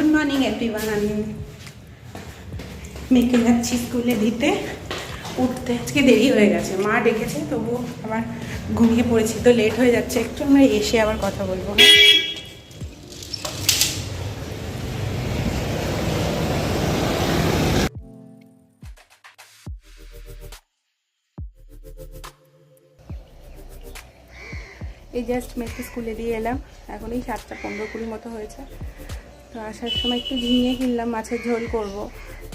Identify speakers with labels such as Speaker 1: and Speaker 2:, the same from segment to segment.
Speaker 1: Good morning everyone. মেয়েকে যাচ্ছি স্কুলে দিতে। উঠতে আজকে দেরি হয়ে গেছে, মা ডেকেছে তবু আবার ঘুমিয়ে পড়েছি, তো লেট হয়ে যাচ্ছে একটু। আমরা এসে আবার কথা বলবো। এই জাস্ট মেয়েকে স্কুলে দিয়ে এলাম, এখন এই 7:15-20 মতো হয়েছে। তো আসার সময় একটু ঝিঙে কিনলাম, মাছের ঝোল করব।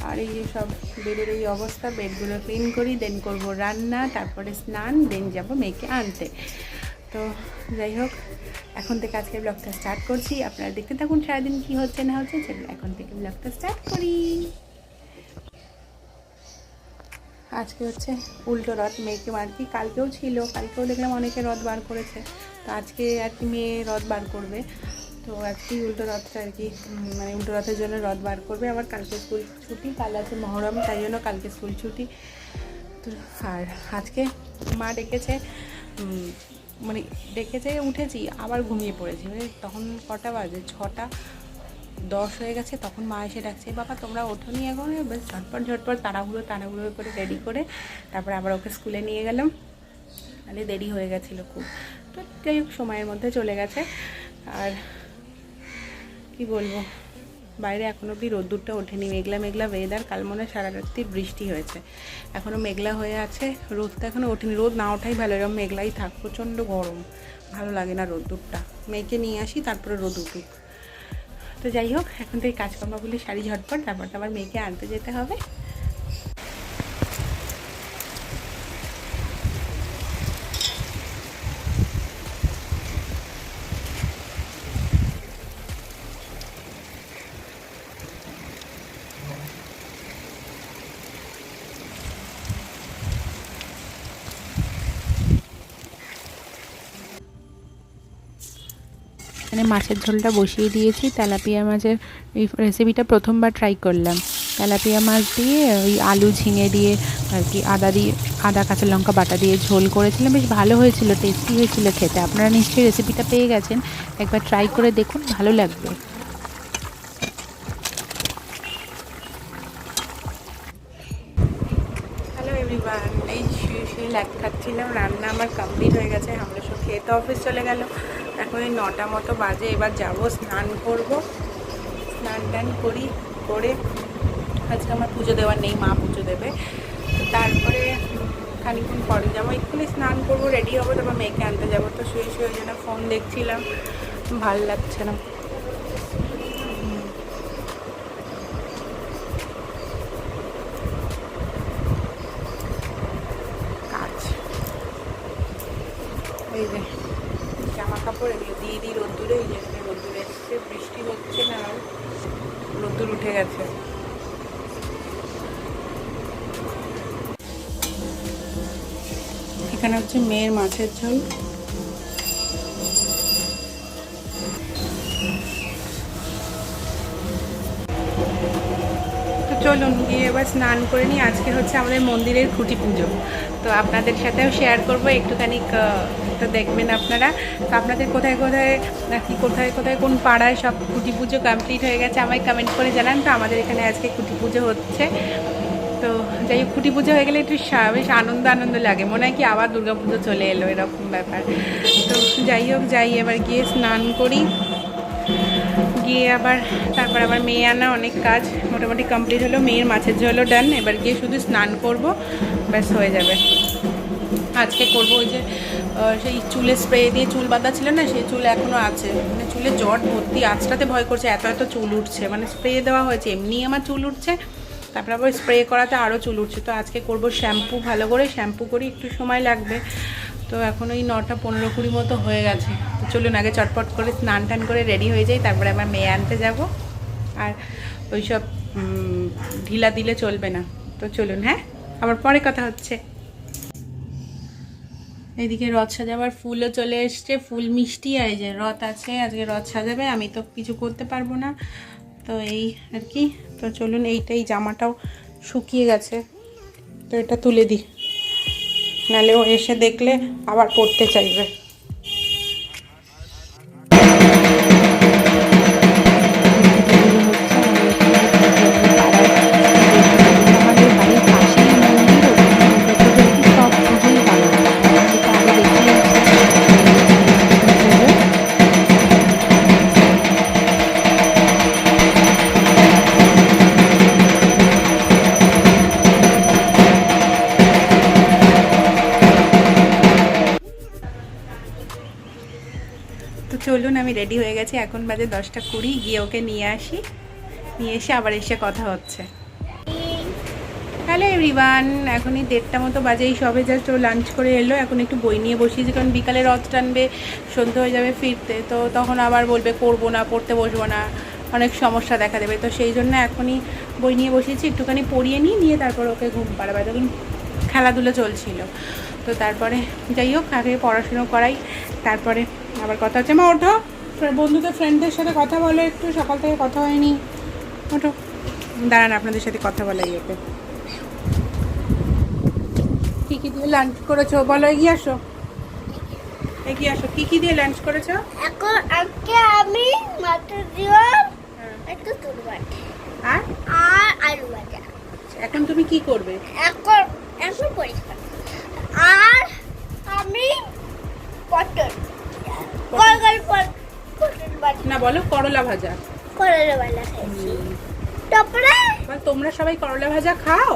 Speaker 1: আর এই যে সব বেডের এই অবস্থা, বেডগুলো ক্লিন করি, দেন করব রান্না, তারপরে স্নান, দেন যাব মেয়েকে আনতে। তো যাই হোক, এখন থেকে আজকে ব্লগটা স্টার্ট করছি। আপনারা দেখতে থাকুন সারাদিন কী হচ্ছে না হচ্ছে। চলুন এখন থেকে ব্লগটা স্টার্ট করি। আজকে হচ্ছে উল্টো রথ, মেয়েকে আর কি কালকেও ছিল, কালকেও দেখলাম অনেকে রথ বার করেছে, তো আজকে আর কি মেয়ে রথ বার করবে। তো আজকেই উল্টো রথটা আর কি, মানে উল্টো রথের জন্য রথ বার করবে। আবার কালকে স্কুল ছুটি, কাল আছে মহরম, তাই জন্য কালকে স্কুল ছুটি। তো আর আজকে মা ডেকেছে, মানে ডেকেছে, উঠেছি আবার ঘুমিয়ে পড়েছি। মানে তখন কটা বাজে, 6:10 হয়ে গেছে। তখন মা এসে ডাকছে, বাবা তোমরা ওঠোনি এখন, বেশ ঝটপট তাড়াহুড়ো করে রেডি করে তারপরে আবার ওকে স্কুলে নিয়ে গেলাম। তাহলে দেরি হয়ে গেছিলো খুব। তো যাই হোক, সময়ের মধ্যে চলে গেছে। আর কি বলবো, বাইরে এখনও অবধি রোদ্দুরটা ওঠেনি, মেঘলা মেঘলা ওয়েদার। কাল মনে হয় সারা রাত্রি বৃষ্টি হয়েছে, এখনও মেঘলা হয়ে আছে, রোদটা এখনও ওঠেনি। রোদ না ওঠাই ভালো, এরকম মেঘলাই থাক, প্রচণ্ড গরম, ভালো লাগে না রোদ্দুরটা। মেয়েকে নিয়ে আসি, তারপরে রোদ উঠুক। তো যাই হোক, এখন থেকে কাজকর্মগুলি সারি ঝটপট, তারপর তো আবার মেয়েকে আনতে যেতে হবে। এখানে মাছের ঝোলটা বসিয়ে দিয়েছি। তেলাপিয়া মাছের এই রেসিপিটা প্রথমবার ট্রাই করলাম। তেলাপিয়া মাছ দিয়ে ওই আলু ঝিঙে দিয়ে আর কি আদা কাঁচা লঙ্কা বাটা দিয়ে ঝোল করেছিলাম, বেশ ভালো হয়েছিল, টেস্টি হয়েছিল খেতে। আপনারা নিশ্চয়ই রেসিপিটা পেয়ে গেছেন, একবার ট্রাই করে দেখুন, ভালো লাগবে। হ্যালো এভরিওয়ান, এই শুয়ে ল্যাগ খাচ্ছিলাম। রান্না আমার কমপ্লিট হয়ে গেছে, আমরা সব খেয়ে তো অফিস চলে গেল। এখন এই 9টা মতো বাজে, এবার যাব স্নান করব। স্নান টান করে আজকে আমার পুজো দেওয়ার নেই, মা পুজো দেবে। তো তারপরে খানিক্ষণ পরে যাবো, এক্ষুনি স্নান করবো, রেডি হবো, তারপর মেয়েকে আনতে যাবো। তো শুয়ে যেন ফোন দেখছিলাম, ভাল লাগছে না। কাজ এই যে জামা কাপড় এগুলো দিয়ে দিই রোদ্দুরে। এই যে রোদ্দুরে এসছে, বৃষ্টি হচ্ছে না, রোদ্দুর উঠে গেছে। এখানে হচ্ছে মেয়ের মাছের ঝোল। তো চলুন গিয়ে এবার স্নান করে নিই। আজকে হচ্ছে আমাদের মন্দিরের খুঁটি পুজো, তো আপনাদের সাথেও শেয়ার করবো একটুখানি, তো দেখবেন আপনারা। তো আপনাদের কোথায় কোন পাড়ায় সব খুঁটি পুজো কমপ্লিট হয়ে গেছে আমায় কমেন্ট করে জানান। তো আমাদের এখানে আজকে খুঁটি পুজো হচ্ছে। তো যাই হোক, খুঁটি পুজো হয়ে গেলে একটু বেশ আনন্দ লাগে, মনে হয় কি আবার দুর্গাপুজো চলে এলো, এরকম ব্যাপার। তো যাই হোক, এবার গিয়ে স্নান করি, গিয়ে তারপর আবার মেয়ে আনা, অনেক কাজ মোটামুটি কমপ্লিট হলো। মেয়ের মাছের ঝোলও ডান, এবার গিয়ে শুধু স্নান করব, ব্যাস হয়ে যাবে। আজকে করব ওই যে সেই চুলে স্প্রে দিয়ে চুল বাঁধা ছিল না, সেই চুল এখনও আছে, মানে চুলে জট ভর্তি। আজটাতে ভয় করছে, এত চুল উঠছে, মানে স্প্রে দেওয়া হয়েছে, এমনি আমার চুল উঠছে, তারপরে আবার স্প্রে করাতে আরও চুল উঠছে। তো আজকে করব শ্যাম্পু, ভালো করে শ্যাম্পু করি, একটু সময় লাগবে। তো এখন ওই 9:15-20 মতো হয়ে গেছে। তো চলুন আগে চটপট করে স্নান টান করে রেডি হয়ে যাই, তারপরে আমার মেয়ে আনতে যাব। আর ওই সব ঢিলা দিলে চলবে না। তো চলুন, হ্যাঁ আবার পরে কথা হচ্ছে। এইদিকে রথ সাজাবার ফুলও চলে এসছে, ফুল মিষ্টি। আর এই যে রথ আছে, আজকে রথ সাজাবে, আমি তো কিছু করতে পারবো না। তো এই আর কি। তো চলুন, এই জামাটাও শুকিয়ে গেছে, তো এটা তুলে দিই, নাহলে ও এসে দেখলে আবার পড়তে চাইবে। হচ্ছে চলুন আমি রেডি হয়ে গেছি, এখন বাজে 10টা 20, গিয়ে ওকে নিয়ে আসি, নিয়ে এসে আবার এসে কথা হচ্ছে। হ্যালো এভরিওয়ান, এখনই 1:30 মতো বাজে, এই সবে জাস্ট ও লাঞ্চ করে এলো। এখন একটু বই নিয়ে বসিয়েছি, কারণ বিকালে রথ টানবে, সন্ধ্যে হয়ে যাবে ফিরতে, তো তখন আবার বলবে করবো না, পড়তে বসবো না, অনেক সমস্যা দেখা দেবে। তো সেই জন্য এখনই বই নিয়ে বসিয়েছি, একটুখানি পড়িয়ে নিয়ে তারপর ওকে ঘুম পাড়াবে। তখন খেলাধুলো চলছিল, তো তারপরে যাই হোক আগে পড়াশুনো করাই, তারপরে আবার কথা হচ্ছে। মা ওঠো, বন্ধুদের ফ্রেন্ডদের সাথে কথা বলো একটু, সকাল থেকে কথা হয়নি, ওঠো। দাঁড়ান আপনাদের সাথে কথা বলাই ওকে। কী কী দিয়ে লাঞ্চ করেছো বলো, এগিয়ে আসো, এগিয়ে আসো। কী কী দিয়ে লাঞ্চ করেছো?
Speaker 2: এখন আজকে আমি মাটন দিলাম, একটু তুরবাট
Speaker 1: আর
Speaker 2: আর আলু ভাজা।
Speaker 1: এখন তুমি কি করবে?
Speaker 2: এখন এখন পরিষ্কার। আর আমি পটল পটল ভাজা
Speaker 1: না বলো, করলা ভাজা।
Speaker 2: করলা ভাজা খাইছি। তারপরে
Speaker 1: তোমরা সবাই করলা ভাজা খাও?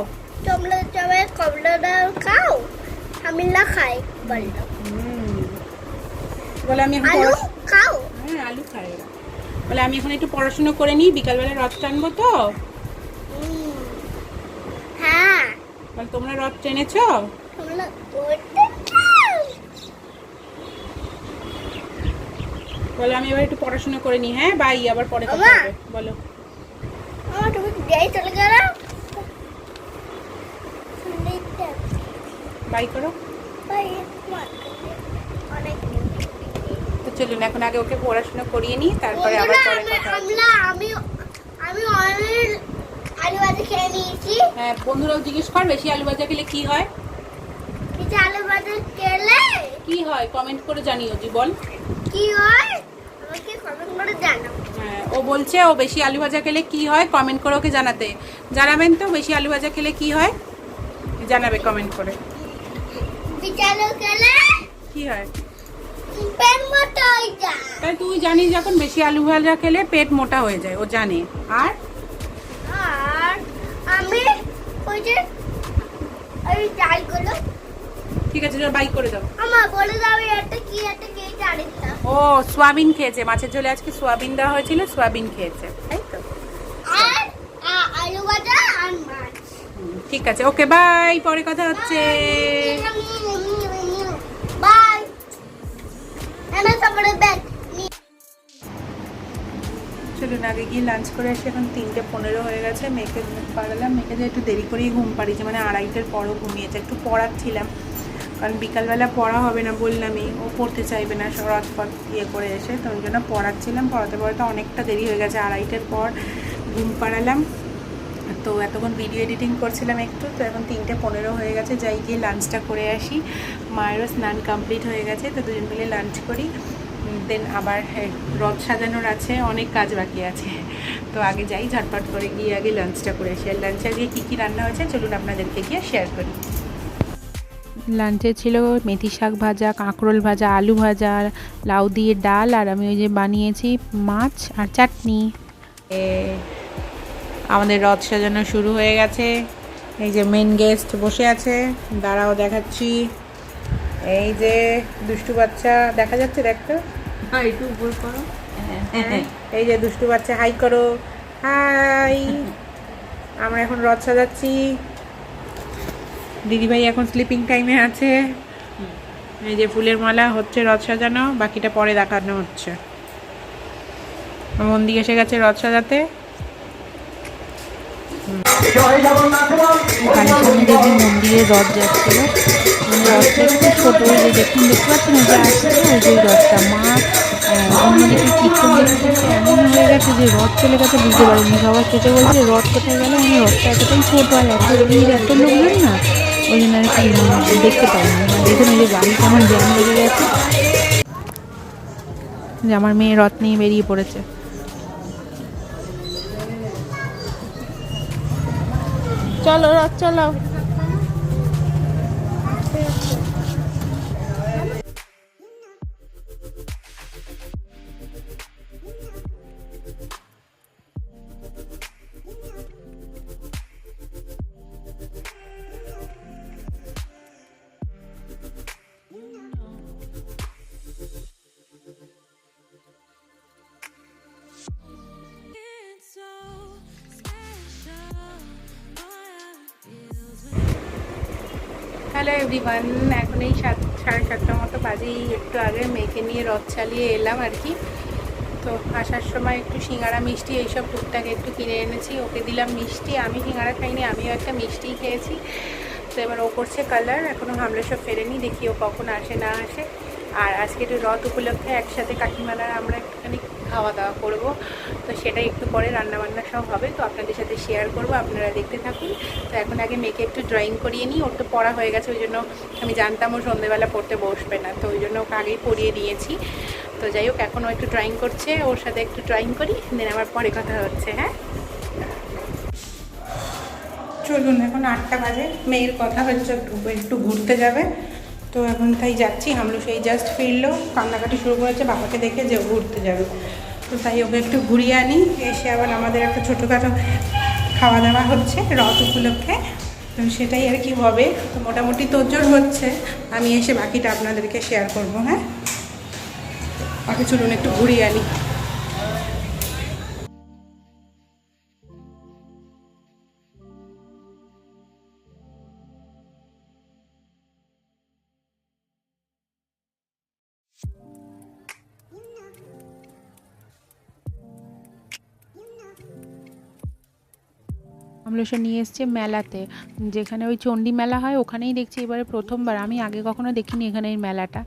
Speaker 2: তোমরা সবাই করলা খাও, আমি না খাই বললাম।
Speaker 1: বলে আমি এখন
Speaker 2: আলু খাও?
Speaker 1: হ্যাঁ আলু খাই ওরা। বলে আমি এখন একটু পড়াশুনো করে নিই, বিকালবেলা রথ টানবো তো।
Speaker 2: হ্যাঁ।
Speaker 1: বলে তোমরা রথ টেনেছো?
Speaker 2: তোমরা করতে চাও?
Speaker 1: বলে আমি এবার একটু পড়াশোনা করে নিই। হ্যাঁ বাই, আবার পরে কথা হবে। বলো
Speaker 2: তুমি যাই চলে গেল,
Speaker 1: বাই করো। তো চলুন এখন আগে ওকে পড়াশোনা করিয়ে নিই, তারপরে আবার পরে কথা হবে।
Speaker 2: আমি অনেক আলু ভাজা খেয়ে নিয়েছি।
Speaker 1: হ্যাঁ বন্ধুরাও জিজ্ঞেস কর, বেশি আলু ভাজা খেলে কি হয়?
Speaker 2: বেশি আলু ভাজা খেলে
Speaker 1: কি হয় কমেন্ট করে জানিও। জি বল,
Speaker 2: কি হয় আমাকে কমেন্ট করে জানাও।
Speaker 1: হ্যাঁ ও বলছে ও বেশি আলু ভাজা খেলে কি হয় কমেন্ট করে ওকে জানাতে। জানাবেন তো বেশি আলু ভাজা খেলে কি হয়, জানাবে কমেন্ট করে।
Speaker 2: বেশি আলু খেলে
Speaker 1: কি হয়?
Speaker 2: পেট মোটা হয়ে যায়।
Speaker 1: তাই তুই জানিস যখন বেশি আলু ভাজা খেলে পেট মোটা হয়ে যায়, ও জানে। আর
Speaker 2: আর আমি ওই যে ওই যাই গুলো।
Speaker 1: ঠিক আছে বাই করে দাও।
Speaker 2: আমা বলে দাও এটা কি জানি না।
Speaker 1: ও সোয়াবিন খেয়েছে, মাছের ঝোলে আজকে সোয়াবিন দেওয়া হয়েছিল, সোয়াবিন খেয়েছে, তাই তো।
Speaker 2: আর আলু ভাজা আর মাছ।
Speaker 1: ঠিক আছে, ওকে বাই, পরে কথা হচ্ছে।
Speaker 2: বাই। এনে তারপরে ব্যাগ।
Speaker 1: চলুন আগে গিয়ে লাঞ্চ করে আসি। এখন 3:15 হয়ে গেছে, মেয়েকে ঘুম পাড়ালাম। মেয়েকে যে একটু দেরি করেই ঘুম পাড়িয়েছে, মানে 2:30-এর পরও ঘুমিয়েছে। একটু পড়াচ্ছিলাম, কারণ বিকালবেলা পড়া হবে না বললামই, ও পড়তে চাইবে না সব রথফট ইয়ে করে এসে, তো ওই জন্য পড়াচ্ছিলাম। পড়াতে পড়াতে অনেকটা দেরি হয়ে গেছে, 2:30-এর পর ঘুম পাড়ালাম। তো এতক্ষণ ভিডিও এডিটিং করছিলাম একটু, তো এখন 3:15 হয়ে গেছে। যাই গিয়ে লাঞ্চটা করে আসি। মায়েরও স্নান কমপ্লিট হয়ে গেছে, তো দুজন মিলে লাঞ্চ করি। দেন আবার রথ সাজানোর আছে, অনেক কাজ বাকি আছে, তো আগে যাই ঝটপট করে গিয়ে আগে লাঞ্চটা করে আসি। আর লাঞ্চে আজকে কী কী রান্না হয়েছে চলুন আপনাদেরকে গিয়ে শেয়ার করি। লাঞ্চে ছিল মেথি শাক ভাজা, কাঁকরোল ভাজা, আলু ভাজা, লাউ দিয়ে ডাল, আর আমি ওই যে বানিয়েছি মাছ আর চাটনি। আমাদের রথ সাজানো শুরু হয়ে গেছে। এই যে মেন গেস্ট বসে আছে, দাঁড়াও দেখাচ্ছি। এই যে দুষ্টু বাচ্চা দেখা যাচ্ছে, দেখতো,
Speaker 3: একটু উপর করো।
Speaker 1: এই যে দুষ্টু বাচ্চা, হাই করো, হাই। আমরা এখন রথ সাজাচ্ছি, দিদিভাই এখন স্লিপিং টাইমে আছে। এই যে ফুলের মালা হচ্ছে, রথ সাজানো, বাকিটা পরে দেখানো হচ্ছে। মন্দির এসে গেছে রথ সাজাতে। কালীস্বামী দেবী মন্দিরে রথ যাচ্ছিল, রথটা একটু ছোটো, ওই যে দেখতে পাচ্ছেন যে আসছে, ওই যে রথটা মা অন্যদিকে কীর্তন দেখতে এমন হয়ে গেছে যে রথ চলে গেছে বুঝতে পারিনি। সবাই খেতে বলছে রথ কোথায় গেল, আমি রথটা এতটাই ছোটো আর এত ভিড়, এত লোকজন না, ওই জন্য আর কি দেখতে পাইনি। দেখুন এই যে গাড়িতে আমার জ্যাম লেগে গেছে, যে আমার মেয়ে রথ নিয়ে বেরিয়ে পড়েছে। চলো রথ চালাও। হ্যালো এভরিওয়ান, এখন এই 7:30টার মতো বাজেই, একটু আগে মেয়েকে নিয়ে রথ চালিয়ে এলাম আর কি। তো আসার সময় একটু সিঙ্গারা মিষ্টি এইসব টুকটাক একটু কিনে এনেছি, ওকে দিলাম মিষ্টি। আমি সিঙ্গারা খাইনি, আমিও একটা মিষ্টিই খেয়েছি। তো এবার ও করছে কালার, এখনও হামলে সব ফেরেনি, দেখি ও কখন আসে না আসে। আর আজকে একটু রথ উপলক্ষে একসাথে কাকিমারা আমরা একটুখানি খাওয়া দাওয়া করব, তো সেটাই একটু পরে রান্নাবান্না সব হবে, তো আপনাদের সাথে শেয়ার করব, আপনারা দেখতে থাকুন। তো এখন আগে মেয়েকে একটু ড্রয়িং করিয়ে নিই, ওর তো পড়া হয়ে গেছে, ওই জন্য আমি জানতাম ও সন্ধ্যেবেলা পড়তে বসবে না, তো ওই জন্য ওকে আগেই পড়িয়ে দিয়েছি। তো যাই হোক, এখন ও একটু ড্রয়িং করছে, ওর সাথে একটু ড্রয়িং করি, দেন আবার পরে কথা হচ্ছে। হ্যাঁ চলুন, এখন 8টা বাজে, মেয়ের কথা হচ্ছে একটু ঘুরতে যাবে, তো এখন তাই যাচ্ছি। হামলু সেই জাস্ট ফিরলো, কান্নাকাটি শুরু করেছে বাবাকে দেখে যে ও ঘুরতে যাবে, তো তাই ওকে একটু ঘুরিয়ে আনি। এসে আবার আমাদের একটা ছোটোখাটো খাওয়া দাওয়া হচ্ছে রথ উপলক্ষে, তো সেটাই আর কি হবে। তো মোটামুটি তোড়জোড় হচ্ছে, আমি এসে বাকিটা আপনাদেরকে শেয়ার করবো। হ্যাঁ আগে চলুন একটু ঘুরিয়ে আনি। আমলসা নিয়ে এসছে মেলাতে, যেখানে ওই চণ্ডী মেলা হয়, ওখানেই দেখছি এবারে প্রথমবার। আমি আগে কখনো দেখিনি এখানে এই মেলাটা,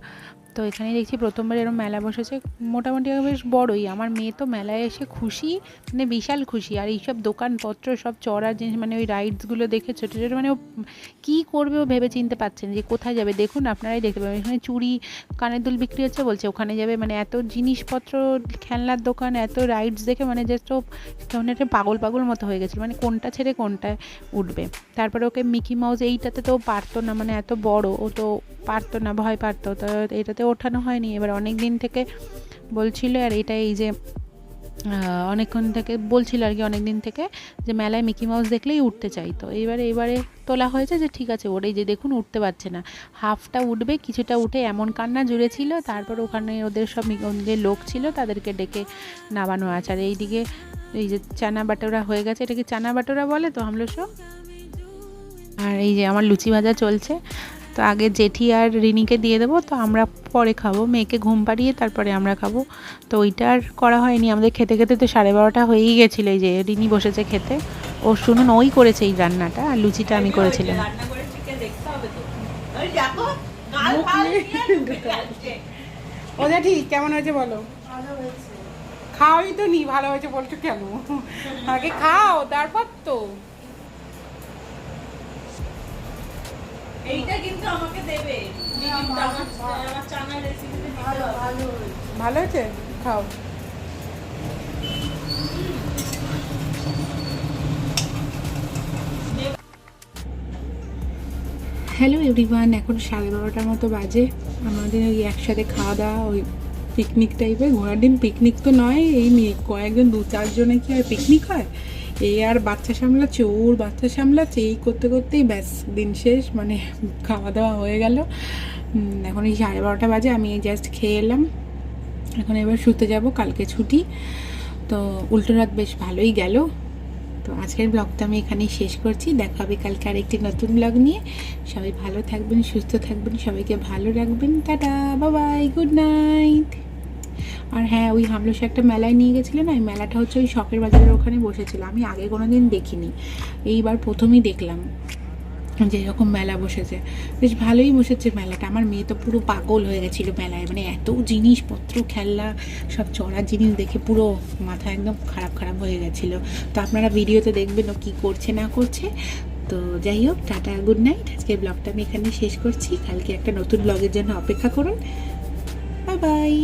Speaker 1: তো এখানেই দেখছি প্রথমবার এরকম মেলা বসেছে। মোটামুটি বেশ বড়ই। আমার মেয়ে তো মেলায় এসে খুশি, মানে বিশাল খুশি। আর এইসব দোকানপত্র সব চড়ার জিনিস, মানে ওই রাইডসগুলো দেখে ছোটো ছোটো, মানে ও কী করবে ও ভেবে চিনতে পারছেন যে কোথায় যাবে। দেখুন আপনারাই দেখতে পাবেন, এখানে চুড়ি কানের দুল বিক্রি হচ্ছে, বলছে ওখানে যাবে। মানে এত জিনিসপত্র, খেলনার দোকান, এত রাইডস দেখে মানে জাস্ট ও কেমন একটা পাগল পাগল মতো হয়ে গেছিলো, মানে কোনটা ছেড়ে কোনটায় উঠবে। তারপরে ওকে মিকি মাউস, এইটাতে তো পারতো না, মানে এত বড় ও তো পারতো না, ভয় পারতো, তো এটাতে ওঠানো হয়নি। এবার অনেক দিন থেকে বলছিল, আর এটা এই যে অনেকক্ষণ থেকে বলছিল আর কি, অনেক দিন থেকে, যে মেলায় মিকি মাউস দেখলেই উঠতে চাইতো। এবারে তোলা হয়েছে যে ঠিক আছে ওর, এই যে দেখুন উঠতে পারছে না, হাফটা উঠবে, কিছুটা উঠে এমন কান্না জুড়েছিল। তারপর ওখানে ওদের সব যে লোক ছিল তাদেরকে ডেকে নামানো আছে। আর এইদিকে এই যে চানা বাটোরা হয়ে গেছে, এটাকে চানা বাটোরা বলে তো হামলসো। আর এই যে আমার লুচি ভাজা চলছে, তো আগে জেঠি আর রিনিকে দিয়ে দেবো, তো আমরা পরে খাবো, মেয়েকে ঘুম পাড়িয়ে তারপরে আমরা খাবো। তো ওইটা আর করা হয়নি, আমাদের খেতে খেতে তো 12:30টা হয়েই গেছিলো। এই যে রিনি বসেছে খেতে, ও শুনুন ওই করেছে এই রান্নাটা, আর লুচিটা আমি করেছিলাম। ও জেঠি কেমন হয়েছে বলো? খাওয়াই তো নি, ভালো হয়েছে বলছো কেন? আগে খাও তারপর তো।
Speaker 3: এইটা কিন্তু আমাকে দেবে, আমার চানা রেসিপি
Speaker 1: ভালো হয়েছে, খাও। হ্যালো এভরিওয়ান, এখন 12:30টার মতো বাজে। আমাদের ওই একসাথে খাওয়া দাওয়া, ওই পিকনিক টাইপের, ঘোড়ার ডিম পিকনিক তো নয়, এই কয়েকজন 2-4 জনে কি আর পিকনিক হয়? এই আর বাচ্চা সামলাচ্ছে, ওর বাচ্চা সামলাচ্ছে, এই করতে করতেই ব্যাস দিন শেষ, মানে খাওয়া দাওয়া হয়ে গেল। এখন এই 12:30টা বাজে, আমি জাস্ট খেয়ে এলাম, এখন এবার শুতে যাব, কালকে ছুটি। তো উল্টো রাত বেশ ভালোই গেল। তো আজকের ব্লগটা আমি এখানেই শেষ করছি, দেখা হবে কালকে আরেকটি নতুন ব্লগ নিয়ে। সবাই ভালো থাকবেন, সুস্থ থাকবেন, সবাইকে ভালো রাখবেন। Tata, bye bye, good night. আর হ্যাঁ, ওই হামলসা একটা মেলায় নিয়ে গেছিলো না, ওই মেলাটা হচ্ছে ওই শখের বাজারের ওখানে বসেছিল। আমি আগে কোনো দিন দেখিনি, এইবার প্রথমেই দেখলাম যে এরকম মেলা বসেছে। বেশ ভালোই বসেছে মেলাটা। আমার মেয়ে তো পুরো পাগল হয়ে গেছিলো মেলায়, মানে এত জিনিসপত্র, খেলনা, সব চড়ার জিনিস দেখে পুরো মাথা একদম খারাপ হয়ে গেছিলো। তো আপনারা ভিডিওতে দেখবেন ও কী করছে না করছে। তো যাই হোক, টাটা, গুড নাইট। আজকের ব্লগটা আমি এখানে শেষ করছি, কালকে একটা নতুন ব্লগের জন্য অপেক্ষা করুন। Bye bye.